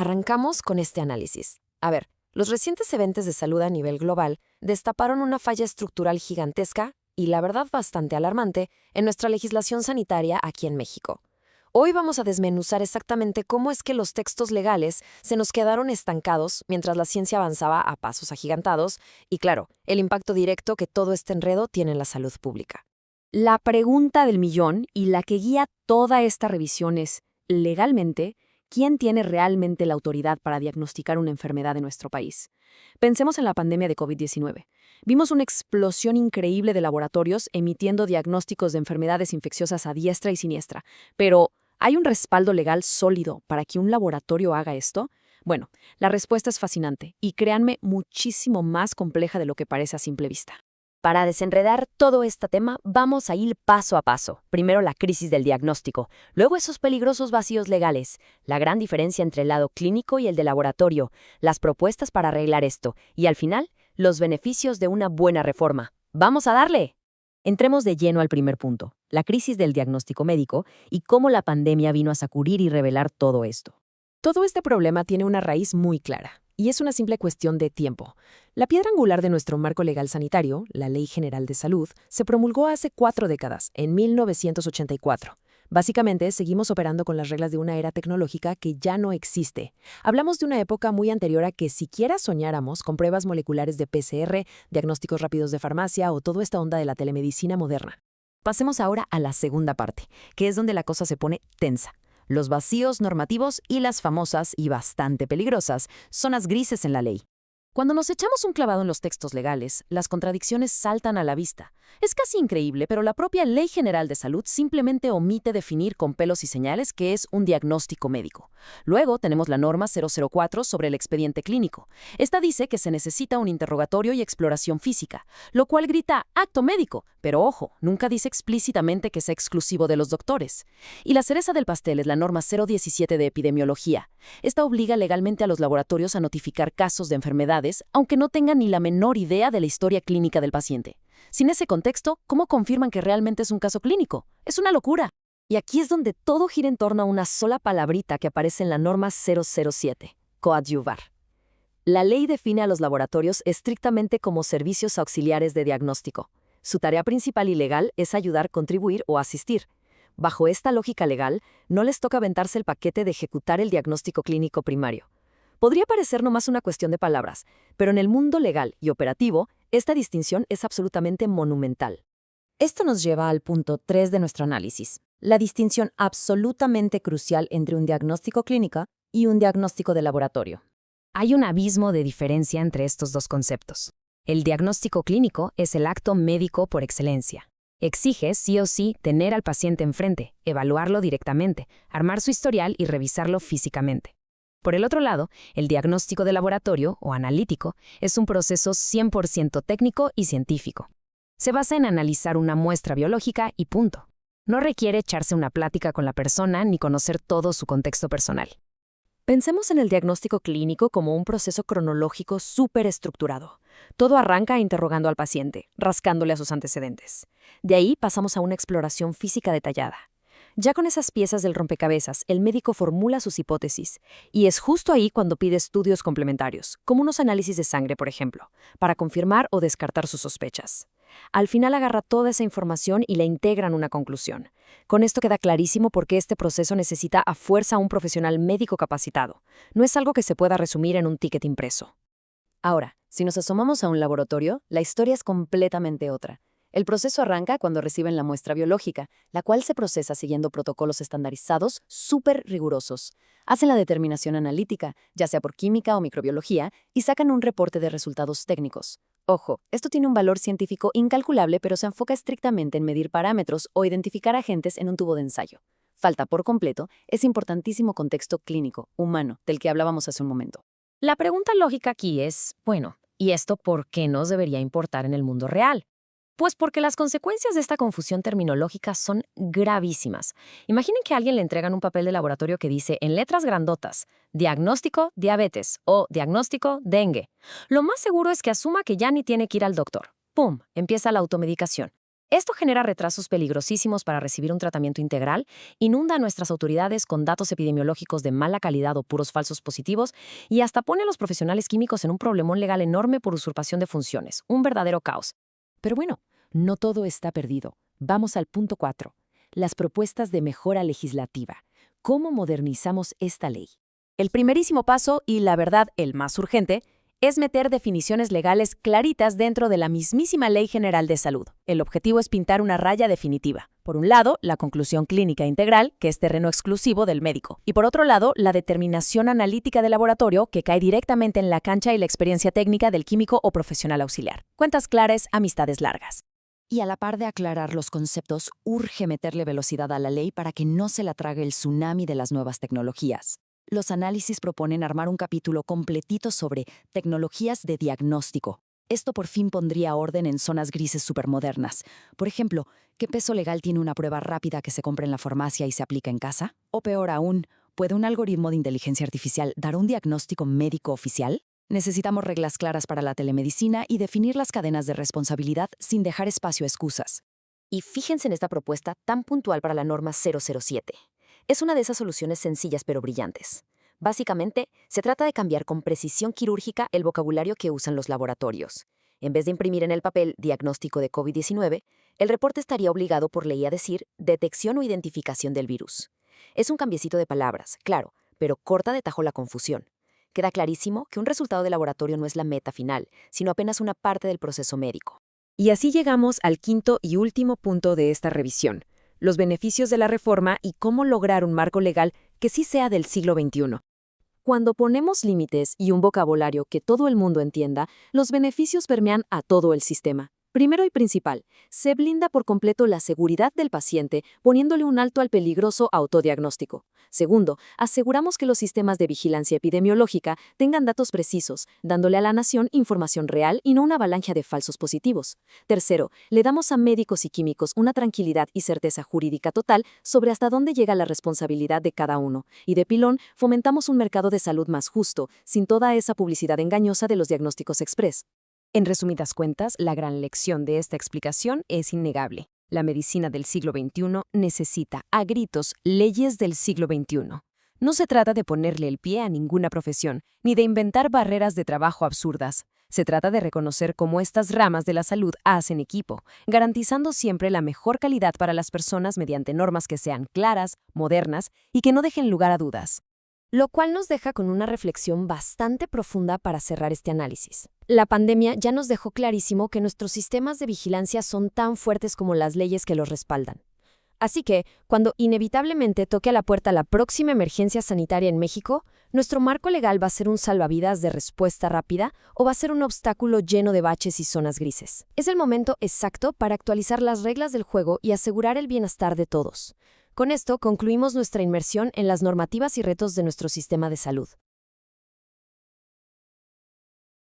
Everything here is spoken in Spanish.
Arrancamos con este análisis. A ver, los recientes eventos de salud a nivel global destaparon una falla estructural gigantesca y, la verdad, bastante alarmante en nuestra legislación sanitaria aquí en México. Hoy vamos a desmenuzar exactamente cómo es que los textos legales se nos quedaron estancados mientras la ciencia avanzaba a pasos agigantados y, claro, el impacto directo que todo este enredo tiene en la salud pública. La pregunta del millón y la que guía toda esta revisión es, legalmente, ¿quién tiene realmente la autoridad para diagnosticar una enfermedad en nuestro país? Pensemos en la pandemia de COVID-19. Vimos una explosión increíble de laboratorios emitiendo diagnósticos de enfermedades infecciosas a diestra y siniestra, pero ¿hay un respaldo legal sólido para que un laboratorio haga esto? Bueno, la respuesta es fascinante y, créanme, muchísimo más compleja de lo que parece a simple vista. Para desenredar todo este tema, vamos a ir paso a paso. Primero la crisis del diagnóstico, luego esos peligrosos vacíos legales, la gran diferencia entre el lado clínico y el de laboratorio, las propuestas para arreglar esto y, al final, los beneficios de una buena reforma. ¡Vamos a darle! Entremos de lleno al primer punto, la crisis del diagnóstico médico y cómo la pandemia vino a sacudir y revelar todo esto. Todo este problema tiene una raíz muy clara, y es una simple cuestión de tiempo. La piedra angular de nuestro marco legal sanitario, la Ley General de Salud, se promulgó hace 4 décadas, en 1984. Básicamente, seguimos operando con las reglas de una era tecnológica que ya no existe. Hablamos de una época muy anterior a que siquiera soñáramos con pruebas moleculares de PCR, diagnósticos rápidos de farmacia o toda esta onda de la telemedicina moderna. Pasemos ahora a la segunda parte, que es donde la cosa se pone tensa. Los vacíos normativos y las famosas y bastante peligrosas zonas grises en la ley. Cuando nos echamos un clavado en los textos legales, las contradicciones saltan a la vista. Es casi increíble, pero la propia Ley General de Salud simplemente omite definir con pelos y señales qué es un diagnóstico médico. Luego tenemos la norma 004 sobre el expediente clínico. Esta dice que se necesita un interrogatorio y exploración física, lo cual grita acto médico, pero ojo, nunca dice explícitamente que sea exclusivo de los doctores. Y la cereza del pastel es la norma 017 de epidemiología. Esta obliga legalmente a los laboratorios a notificar casos de enfermedades, aunque no tengan ni la menor idea de la historia clínica del paciente. Sin ese contexto, ¿cómo confirman que realmente es un caso clínico? Es una locura. Y aquí es donde todo gira en torno a una sola palabrita que aparece en la norma 007, coadyuvar. La ley define a los laboratorios estrictamente como servicios auxiliares de diagnóstico. Su tarea principal y legal es ayudar, contribuir o asistir. Bajo esta lógica legal, no les toca aventarse el paquete de ejecutar el diagnóstico clínico primario. Podría parecer nomás una cuestión de palabras, pero en el mundo legal y operativo, esta distinción es absolutamente monumental. Esto nos lleva al punto 3 de nuestro análisis, la distinción absolutamente crucial entre un diagnóstico clínico y un diagnóstico de laboratorio. Hay un abismo de diferencia entre estos dos conceptos. El diagnóstico clínico es el acto médico por excelencia. Exige sí o sí tener al paciente enfrente, evaluarlo directamente, armar su historial y revisarlo físicamente. Por el otro lado, el diagnóstico de laboratorio o analítico es un proceso 100% técnico y científico. Se basa en analizar una muestra biológica y punto. No requiere echarse una plática con la persona ni conocer todo su contexto personal. Pensemos en el diagnóstico clínico como un proceso cronológico súper estructurado. Todo arranca interrogando al paciente, rascándole a sus antecedentes. De ahí pasamos a una exploración física detallada. Ya con esas piezas del rompecabezas, el médico formula sus hipótesis, y es justo ahí cuando pide estudios complementarios, como unos análisis de sangre, por ejemplo, para confirmar o descartar sus sospechas. Al final agarra toda esa información y la integra en una conclusión. Con esto queda clarísimo por qué este proceso necesita a fuerza un profesional médico capacitado. No es algo que se pueda resumir en un ticket impreso. Ahora, si nos asomamos a un laboratorio, la historia es completamente otra. El proceso arranca cuando reciben la muestra biológica, la cual se procesa siguiendo protocolos estandarizados súper rigurosos. Hacen la determinación analítica, ya sea por química o microbiología, y sacan un reporte de resultados técnicos. Ojo, esto tiene un valor científico incalculable, pero se enfoca estrictamente en medir parámetros o identificar agentes en un tubo de ensayo. Falta por completo ese importantísimo contexto clínico, humano, del que hablábamos hace un momento. La pregunta lógica aquí es, bueno, ¿y esto por qué nos debería importar en el mundo real? Pues porque las consecuencias de esta confusión terminológica son gravísimas. Imaginen que a alguien le entregan un papel de laboratorio que dice en letras grandotas, diagnóstico diabetes o diagnóstico dengue. Lo más seguro es que asuma que ya ni tiene que ir al doctor. ¡Pum! Empieza la automedicación. Esto genera retrasos peligrosísimos para recibir un tratamiento integral, inunda a nuestras autoridades con datos epidemiológicos de mala calidad o puros falsos positivos y hasta pone a los profesionales químicos en un problemón legal enorme por usurpación de funciones, un verdadero caos. Pero bueno, no todo está perdido. Vamos al punto 4. Las propuestas de mejora legislativa. ¿Cómo modernizamos esta ley? El primerísimo paso, y la verdad el más urgente, es meter definiciones legales claritas dentro de la mismísima Ley General de Salud. El objetivo es pintar una raya definitiva. Por un lado, la conclusión clínica integral, que es terreno exclusivo del médico. Y por otro lado, la determinación analítica del laboratorio, que cae directamente en la cancha y la experiencia técnica del químico o profesional auxiliar. Cuentas claras, amistades largas. Y a la par de aclarar los conceptos, urge meterle velocidad a la ley para que no se la trague el tsunami de las nuevas tecnologías. Los análisis proponen armar un capítulo completito sobre tecnologías de diagnóstico. Esto por fin pondría orden en zonas grises supermodernas. Por ejemplo, ¿qué peso legal tiene una prueba rápida que se compra en la farmacia y se aplica en casa? O peor aún, ¿puede un algoritmo de inteligencia artificial dar un diagnóstico médico oficial? Necesitamos reglas claras para la telemedicina y definir las cadenas de responsabilidad sin dejar espacio a excusas. Y fíjense en esta propuesta tan puntual para la norma 007. Es una de esas soluciones sencillas pero brillantes. Básicamente, se trata de cambiar con precisión quirúrgica el vocabulario que usan los laboratorios. En vez de imprimir en el papel diagnóstico de COVID-19, el reporte estaría obligado por ley a decir detección o identificación del virus. Es un cambiecito de palabras, claro, pero corta de tajo la confusión. Queda clarísimo que un resultado de laboratorio no es la meta final, sino apenas una parte del proceso médico. Y así llegamos al quinto y último punto de esta revisión: los beneficios de la reforma y cómo lograr un marco legal que sí sea del siglo XXI. Cuando ponemos límites y un vocabulario que todo el mundo entienda, los beneficios permean a todo el sistema. Primero y principal, se blinda por completo la seguridad del paciente, poniéndole un alto al peligroso autodiagnóstico. Segundo, aseguramos que los sistemas de vigilancia epidemiológica tengan datos precisos, dándole a la nación información real y no una avalancha de falsos positivos. Tercero, le damos a médicos y químicos una tranquilidad y certeza jurídica total sobre hasta dónde llega la responsabilidad de cada uno. Y de pilón, fomentamos un mercado de salud más justo, sin toda esa publicidad engañosa de los diagnósticos express. En resumidas cuentas, la gran lección de esta explicación es innegable. La medicina del siglo XXI necesita, a gritos, leyes del siglo XXI. No se trata de ponerle el pie a ninguna profesión, ni de inventar barreras de trabajo absurdas. Se trata de reconocer cómo estas ramas de la salud hacen equipo, garantizando siempre la mejor calidad para las personas mediante normas que sean claras, modernas y que no dejen lugar a dudas. Lo cual nos deja con una reflexión bastante profunda para cerrar este análisis. La pandemia ya nos dejó clarísimo que nuestros sistemas de vigilancia son tan fuertes como las leyes que los respaldan. Así que, cuando inevitablemente toque a la puerta la próxima emergencia sanitaria en México, ¿nuestro marco legal va a ser un salvavidas de respuesta rápida o va a ser un obstáculo lleno de baches y zonas grises? Es el momento exacto para actualizar las reglas del juego y asegurar el bienestar de todos. Con esto concluimos nuestra inmersión en las normativas y retos de nuestro sistema de salud.